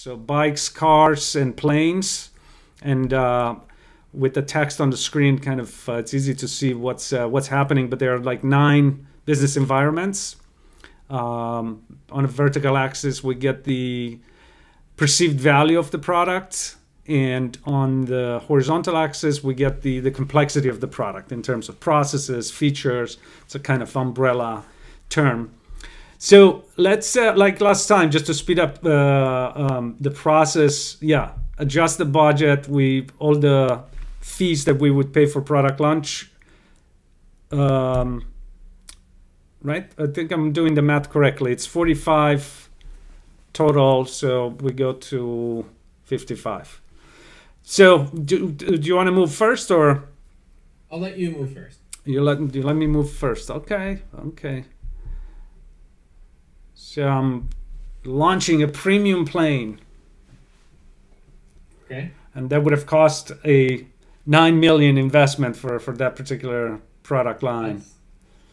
So bikes, cars, and planes, and with the text on the screen, kind of it's easy to see what's happening. But there are like 9 business environments. On a vertical axis, we get the perceived value of the product, and on the horizontal axis, we get the complexity of the product in terms of processes, features. It's a kind of umbrella term. So let's, like last time, just to speed up the process, adjust the budget. All the fees that we would pay for product launch, right? I think I'm doing the math correctly. It's 45 total, so we go to 55. So do you want to move first, or? I'll let you move first. You let me move first. Okay. So I'm launching a premium plane. Okay. And that would have cost a 9 million investment for that particular product line. That's,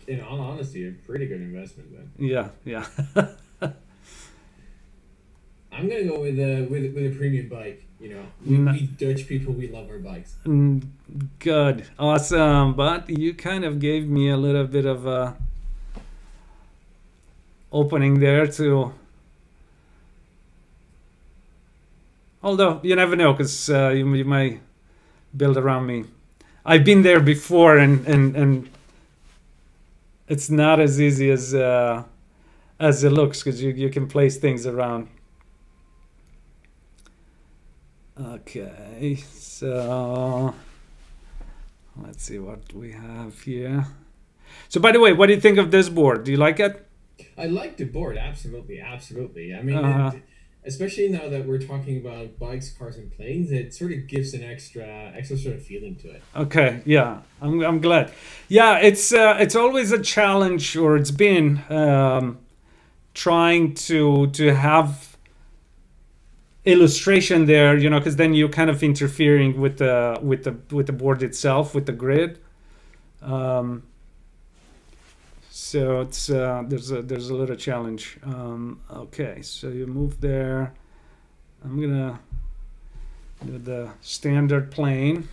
in all honesty, a pretty good investment then. Yeah. I'm gonna go with a premium bike. You know, we Dutch people, we love our bikes. Good, awesome. But you kind of gave me a little bit of a opening there to. Although you never know, because you might build around me. I've been there before, and it's not as easy as it looks, because you can place things around. Okay, so let's see what we have here. So, by the way, what do you think of this board? Do you like it? I like the board, absolutely. I mean, especially now that we're talking about bikes, cars, and planes, it sort of gives an extra sort of feeling to it. Okay, yeah, I'm glad. Yeah, it's always a challenge, or it's been trying to have illustration there, you know, because then you're kind of interfering with the board itself, with the grid. So it's there's a little challenge. Okay, so you move there. I'm gonna do the standard plane.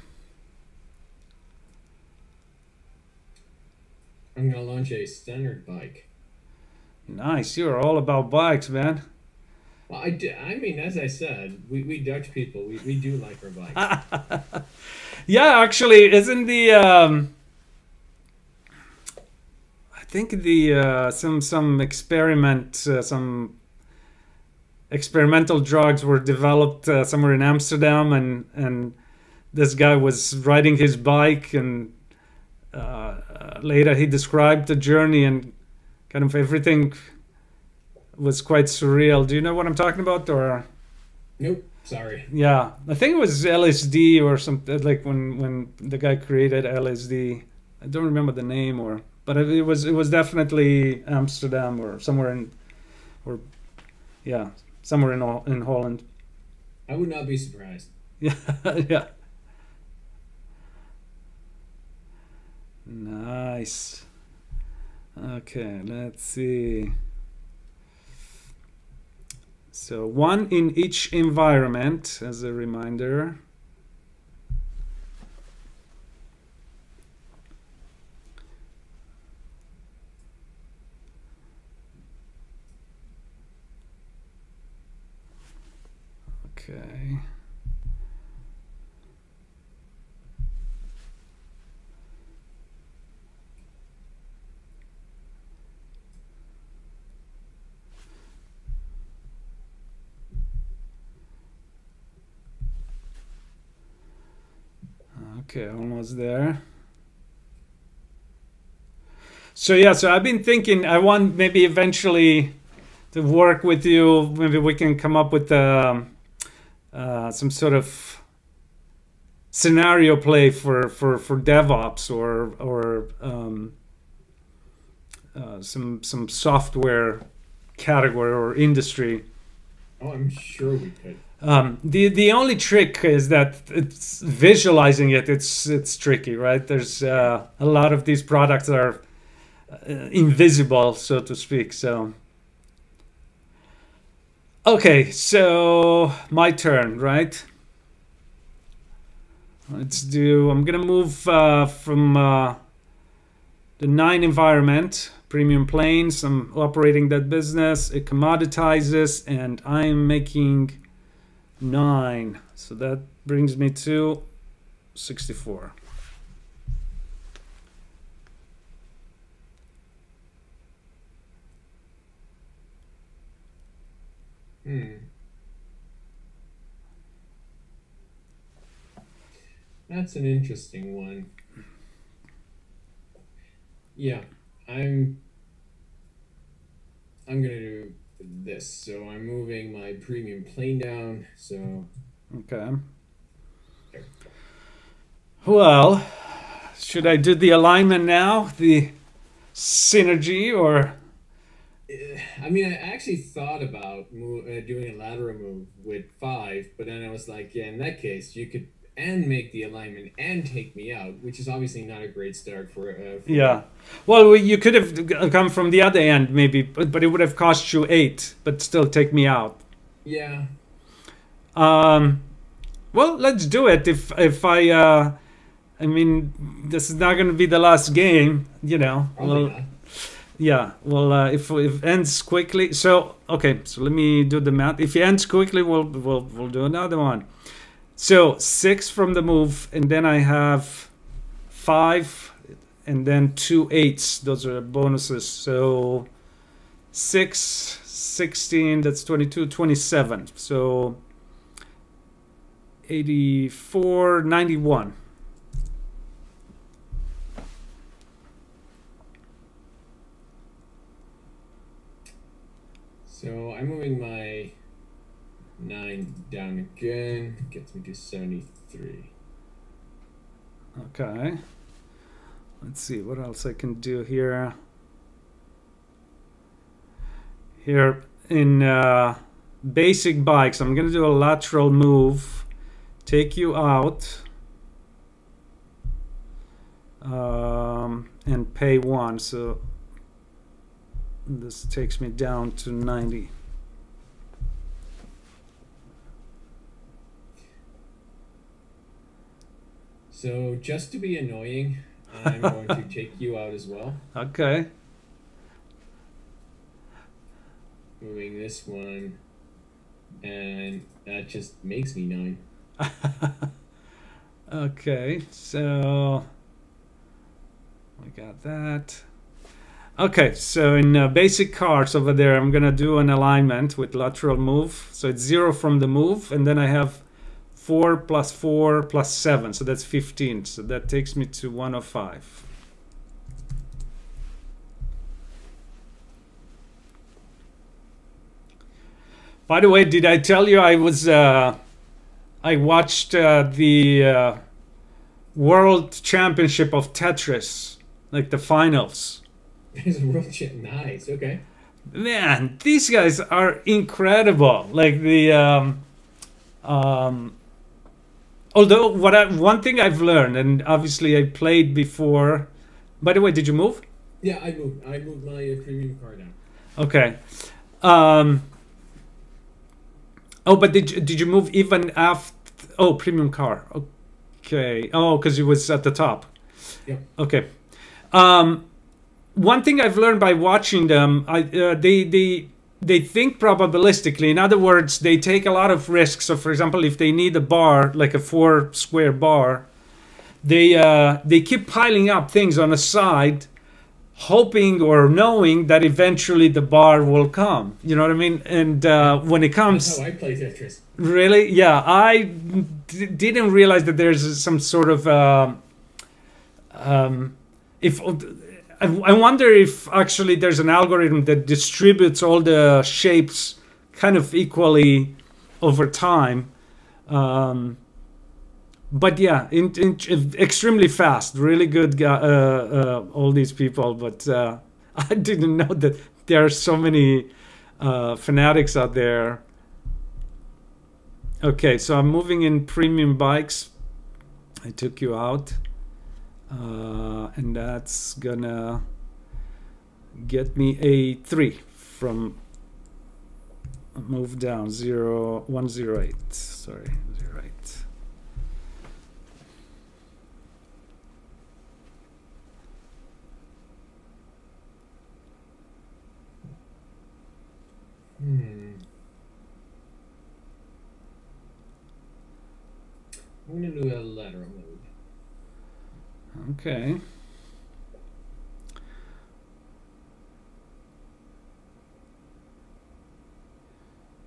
I'm gonna launch a standard bike. Nice, you're all about bikes, man. Well, I mean, as I said, we Dutch people, we do like our bikes. Yeah, actually, isn't the I think the some experimental drugs were developed somewhere in Amsterdam, and this guy was riding his bike, and later he described the journey, and kind of everything was quite surreal. Do you know what I'm talking about, or? Nope, sorry. Yeah, I think it was LSD or something, like when the guy created LSD. I don't remember the name, but it was definitely Amsterdam or somewhere somewhere in Holland. I would not be surprised. Yeah, yeah. Nice. Okay, let's see. So 1 in each environment, as a reminder. Okay. Okay, almost there. So yeah, so I've been thinking I want maybe eventually to work with you. Maybe we can come up with some sort of scenario play for DevOps or some software category or industry. Oh, I'm sure we could. The only trick is that it's visualizing it. It's tricky, right? There's a lot of these products that are invisible, so to speak. So Okay, so my turn, right? Let's do, I'm gonna move from the 9 environment, premium planes. I'm operating that business. It commoditizes, and I'm making 9. So that brings me to 64. That's an interesting one. Yeah, I'm gonna do this. So I'm moving my premium plane down. So Okay. there. Well, should I do the alignment now? The synergy, or? I mean, I actually thought about doing a lateral move with 5, but then I was like, yeah, in that case, you could make the alignment and take me out, which is obviously not a great start for Yeah. Well, you could have come from the other end, maybe, but it would have cost you 8, but still take me out. Yeah. Well, let's do it. If I mean, this is not going to be the last game, you know. Probably Well, not. yeah. Well, if it ends quickly, so okay. So let me do the math. If it ends quickly, we'll do another one. So 6 from the move, and then I have 5, and then 2 8s. Those are bonuses. So 6, 16. That's 22, 27. So 84, 91. So I'm moving my 9 down again. Gets me to 73. Okay. Let's see what else I can do here. Here in basic bikes, I'm gonna do a lateral move, take you out, and pay 1. So this takes me down to 90. So just to be annoying, I'm going to take you out as well. Okay. Moving this one, and that just makes me 9. Okay, so we got that. Okay, so in basic cars over there, I'm gonna do an alignment with lateral move. So it's 0 from the move, and then I have 4 plus 4 plus 7, so that's 15. So that takes me to 105. By the way, did I tell you I watched the World Championship of Tetris, like the finals. There's a world chip. Nice. Okay. Man, these guys are incredible. Like the although one thing I've learned, and obviously I played before. By the way, did you move? Yeah, I moved. I moved my premium car down. Okay. Oh, but did you move even after? Oh, premium car. Okay. Oh, because it was at the top. Yeah. Okay. One thing I've learned by watching them, they think probabilistically. In other words, they take a lot of risks. So, for example, if they need a bar, like a 4 square bar, they keep piling up things on the side, hoping or knowing that eventually the bar will come. You know what I mean? And when it comes, That's how I play Tetris. Really? Yeah, I didn't realize that there's some sort of if I wonder if actually there's an algorithm that distributes all the shapes kind of equally over time. But yeah, extremely fast, really good all these people. But I didn't know that there are so many fanatics out there. Okay, so I'm moving in premium bikes. I took you out. And that's gonna get me a 3 from move down 108. Sorry, 08. I'm gonna do a lateral move. Okay.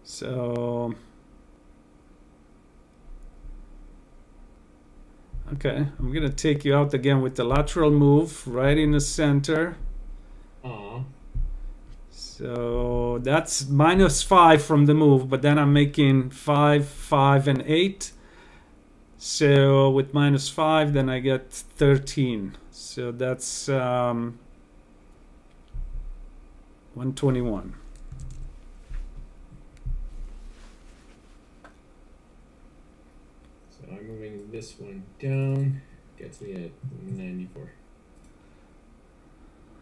So, okay, I'm gonna take you out again with the lateral move right in the center. So that's -5 from the move, but then I'm making 5, 5, and 8. So with -5, then I get 13. So that's 121. So I'm moving this one down. Gets me at 94.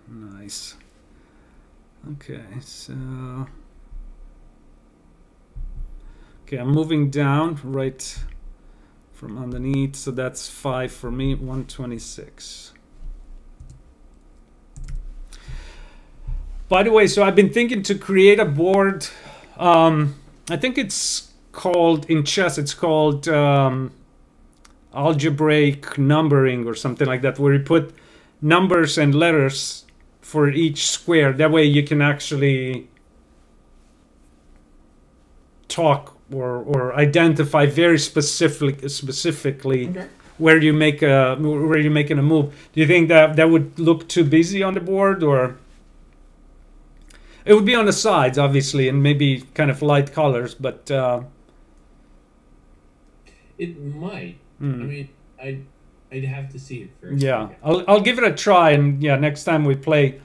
Nice. Okay, so I'm moving down right from underneath, so that's 5 for me, 126. By the way, so I've been thinking to create a board. I think it's called, in chess, it's called algebraic numbering or something like that, where you put numbers and letters for each square. That way you can actually talk or identify very specifically Okay. where you're making a move. Do you think that would look too busy on the board, or it would be on the sides, obviously, and maybe kind of light colors, but it might. I mean, I'd have to see it first. yeah, I'll give it a try, and yeah, next time we play,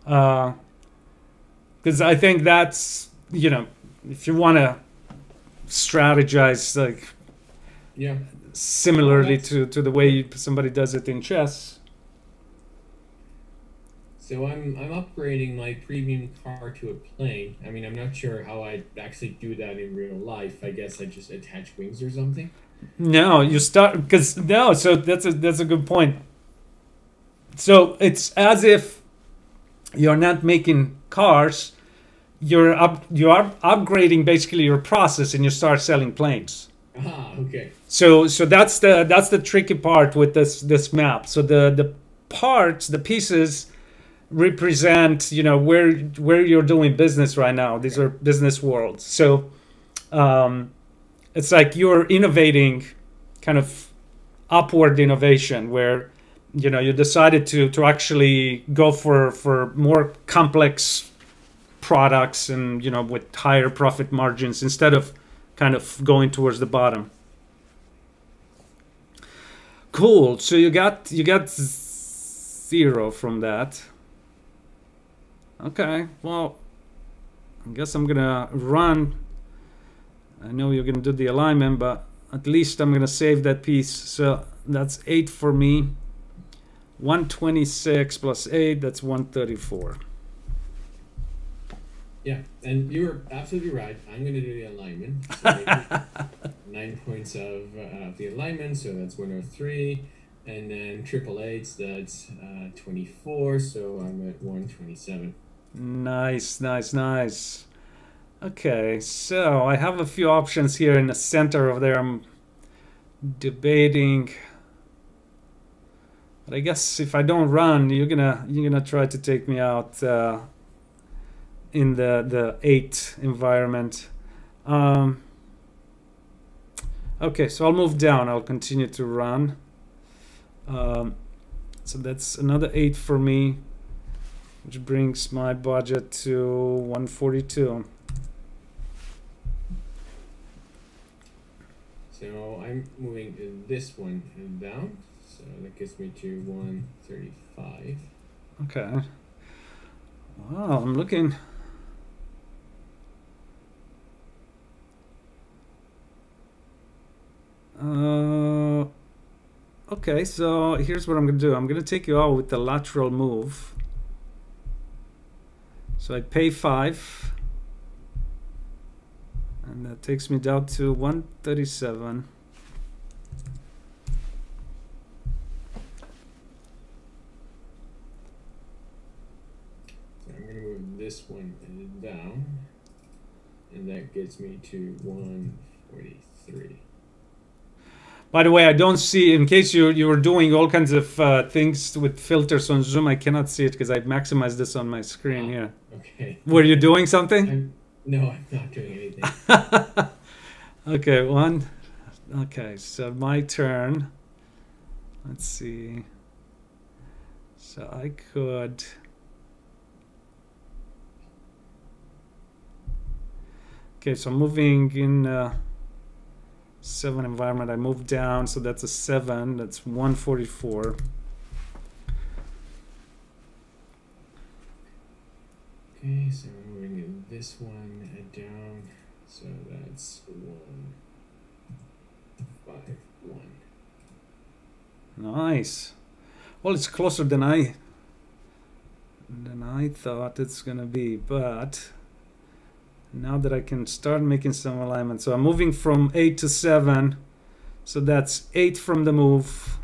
because I think that's, you know, if you want to strategize like similarly to the way somebody does it in chess. So I'm upgrading my premium car to a plane. I mean, I'm not sure how I'd actually do that in real life. I guess I just attach wings or something. No, you start because no. So that's a good point. So it's as if you're not making cars. You are upgrading basically your process, and you start selling planes. Ah, okay. So that's the tricky part with this map. So the parts, the pieces represent, you know, where you're doing business right now. These are business worlds. So it's like you're innovating, kind of upward innovation, where, you know, you decided to actually go for more complex products and, you know, with higher profit margins instead of kind of going towards the bottom. Cool. So you got 0 from that. Okay. Well, I guess I'm gonna run. I know you're gonna do the alignment, but at least I'm gonna save that piece. So that's 8 for me. 126 plus 8, that's 134. Yeah, and you were absolutely right. I'm going to do the alignment. So 9 points of the alignment, so that's 103. And then triple eights, that's 24, so I'm at 127. Nice, nice, nice. Okay, so I have a few options here in the center of there. I'm debating, but I guess if I don't run, you're gonna try to take me out in the 8 environment. Okay, so I'll move down. I'll continue to run. So that's another 8 for me, which brings my budget to 142. So I'm moving this one down, so that gets me to 135. Okay. Wow, I'm looking. Okay, so here's what I'm gonna do. I'm gonna take you out with the lateral move. So I pay 5. And that takes me down to 137. So I'm going to move this one down, and that gets me to 143. By the way, I don't see, in case you were doing all kinds of things with filters on Zoom, I cannot see it because I maximized this on my screen here. Okay. Were you doing something? No, I'm not doing anything. Okay, okay, so my turn. Let's see. So I could... Okay, so moving in 7 environment, I move down, so that's a 7, that's 144. Okay, so I'm moving this one down, so that's 151. Nice. Well, it's closer than I thought it's gonna be, but now that I can start making some alignment. So I'm moving from 8 to 7, so that's 8 from the move,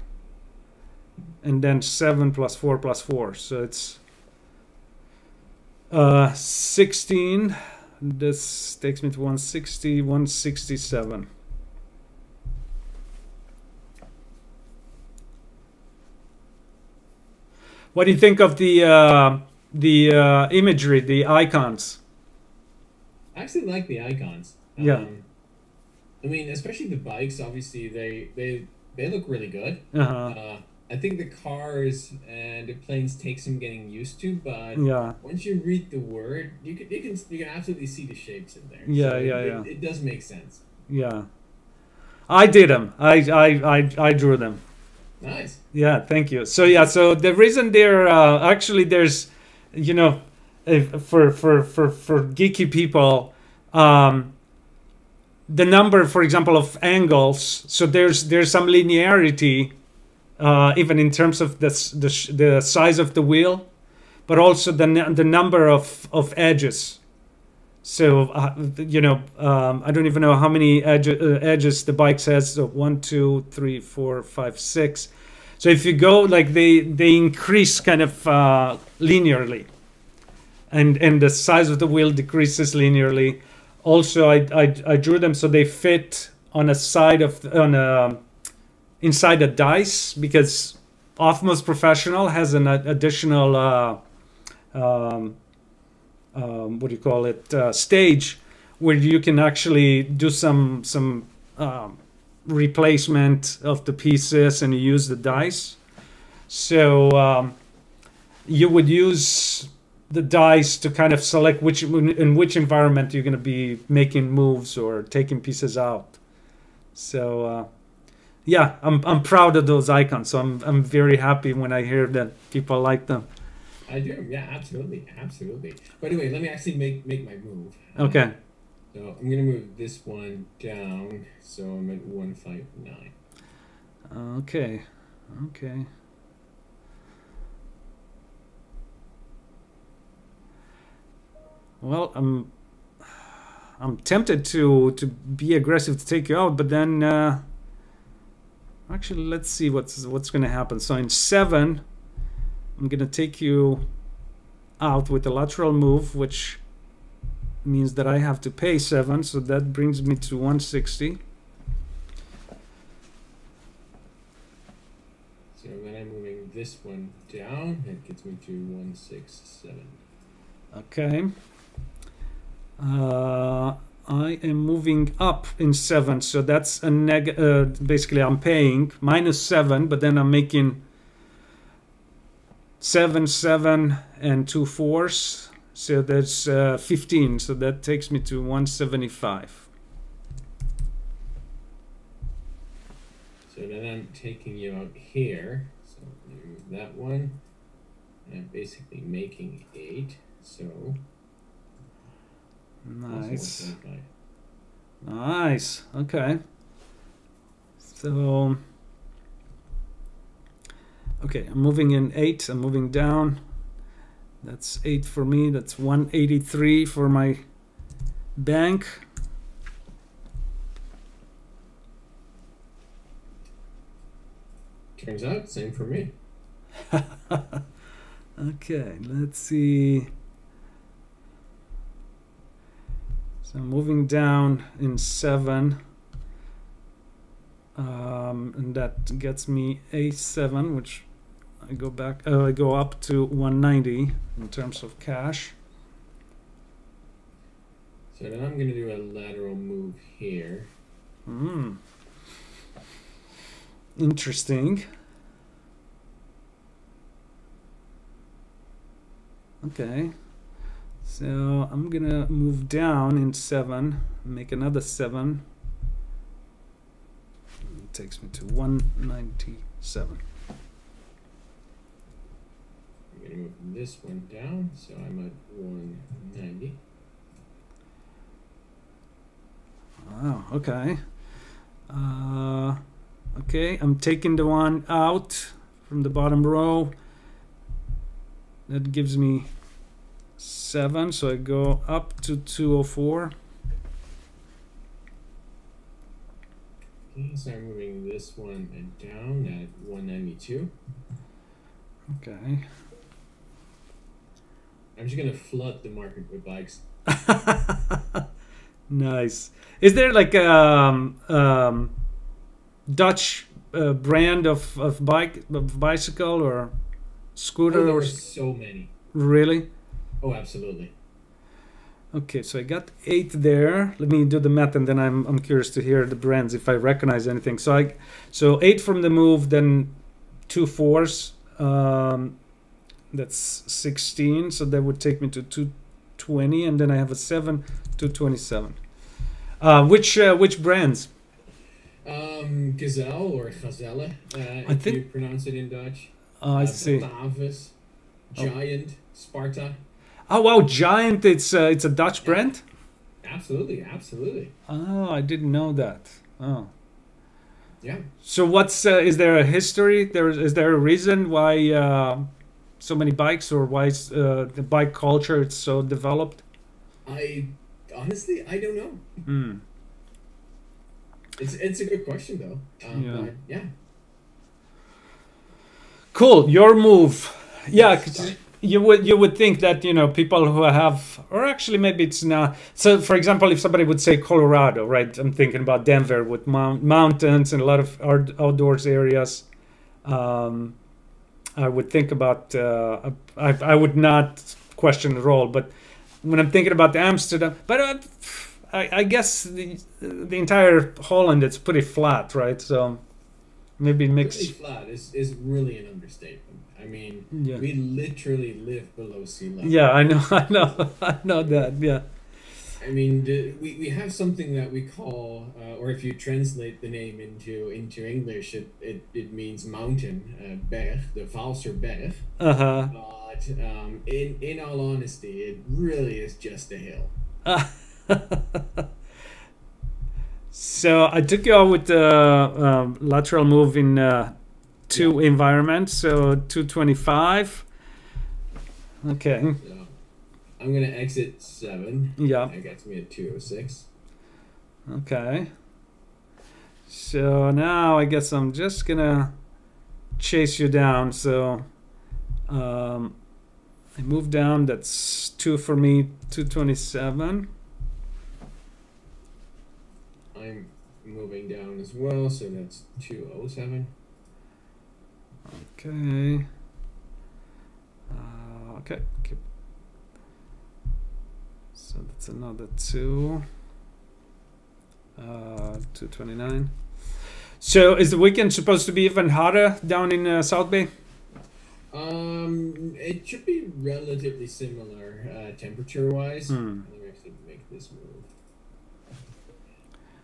and then 7 plus 4 plus 4, so it's 16. This takes me to 160, 167. What do you think of the imagery, the icons? I actually like the icons. Yeah. I mean, especially the bikes. Obviously, they look really good. I think the cars and the planes take some getting used to, but yeah, once you read the word, you can absolutely see the shapes in there. Yeah, so yeah. It does make sense. Yeah, I did them. I drew them. Nice. Yeah, thank you. So yeah, so the reason they're actually there's, you know, for geeky people, the number, for example, of angles. So there's some linearity. Even in terms of the size of the wheel, but also the number of edges. So you know, I don't even know how many edges the bike has. So 1, 2, 3, 4, 5, 6. So if you go like they increase kind of linearly, and the size of the wheel decreases linearly. Also, I drew them so they fit on a side of inside a dice, because Ofmos Professional has an additional what do you call it, stage where you can actually do some replacement of the pieces and you use the dice. So you would use the dice to kind of select in which environment you're going to be making moves or taking pieces out. So yeah, I'm proud of those icons. So I'm very happy when I hear that people like them. I do, yeah, absolutely. By the way, let me actually make my move. Okay. So I'm gonna move this one down, so I'm at 159. Okay. Well, I'm tempted to be aggressive to take you out, but then actually let's see what's going to happen. So in 7, I'm going to take you out with a lateral move, which means that I have to pay 7, so that brings me to 160. So then I'm moving this one down, that gets me to 167. Okay. I am moving up in 7, so that's a basically I'm paying -7, but then I'm making 7, 7, and 2 4s, so that's 15, so that takes me to 175. So then I'm taking you out here, so move that one, and I'm basically making 8, so nice. Nice. Okay. So okay, I'm moving in 8, I'm moving down. That's 8 for me, that's 183 for my bank. Turns out, same for me. Okay, let's see. So moving down in 7, and that gets me A7, which I go back. I go up to 190 in terms of cash. So then I'm going to do a lateral move here. Interesting. Okay. So I'm gonna move down in 7, make another 7. It takes me to 197. I'm going to move this one down, so I'm at 190. Wow, okay. Okay, I'm taking the one out from the bottom row. That gives me 7, so I go up to 204. Okay, so I'm moving this one down at 192. Okay. I'm just going to flood the market with bikes. Nice. Is there like a Dutch brand of bicycle or scooter? Oh, there or are so many. Really? Oh, absolutely. Okay, so I got 8 there. Let me do the math, and then I'm curious to hear the brands if I recognize anything. So 8 from the move, then 2 4s. That's 16. So that would take me to 220, and then I have a 7, 227. Which brands? Gazelle or Gazelle, if you pronounce it in Dutch. I see. Batavis, Giant, Sparta. Oh wow, Giant! It's a Dutch brand. Absolutely, absolutely. Oh, I didn't know that. Oh. Yeah. So what's is there a history? Is there a reason why so many bikes, or why the bike culture is so developed? Honestly, I don't know. It's a good question though. But yeah. Cool. Your move. Yeah, 'cause you would think that, you know, people who have, or actually maybe it's not. So for example, if somebody would say Colorado, right? I'm thinking about Denver with mountains and a lot of outdoors areas. I would think about. I would not question at all, but when I'm thinking about Amsterdam, but I guess the entire Holland, it's pretty flat, right? So maybe it makes really flat is really an understatement. I mean, we literally live below sea level. Yeah, I know that. Yeah. I mean, we have something that we call, or if you translate the name into English, it means mountain, berg, the Valser berg. But in all honesty, it really is just a hill. So I took you out with the lateral move in 2 environments, so 225. Okay. So I'm gonna exit 7. Yeah. That gets me at 206. Okay. So now I guess I'm just gonna chase you down. So I move down. That's 2 for me. 227. I'm moving down as well, so that's 207. Okay. Okay. So that's another 2. 229. So is the weekend supposed to be even hotter down in South Bay? It should be relatively similar temperature-wise. Let me actually make this move.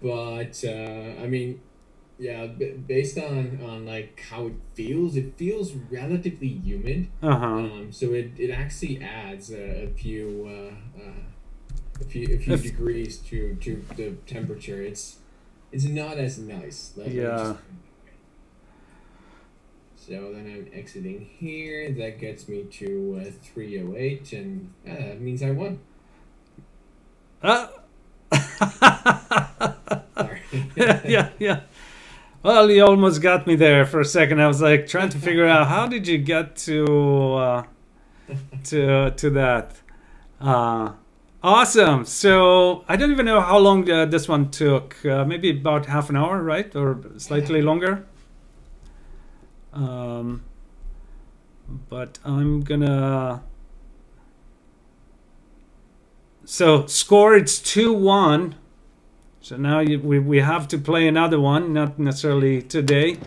But I mean, yeah, based on like how it feels relatively humid. So it actually adds a few degrees to the temperature. It's not as nice. Yeah. So then I'm exiting here. That gets me to 308, and that means I won. Yeah. Well, you almost got me there for a second. I was like trying to figure out how did you get to that. Awesome. So I don't even know how long this one took. Maybe about half an hour, right? Or slightly longer. But I'm gonna. So score, it's 2-1. So now we have to play another one, not necessarily today.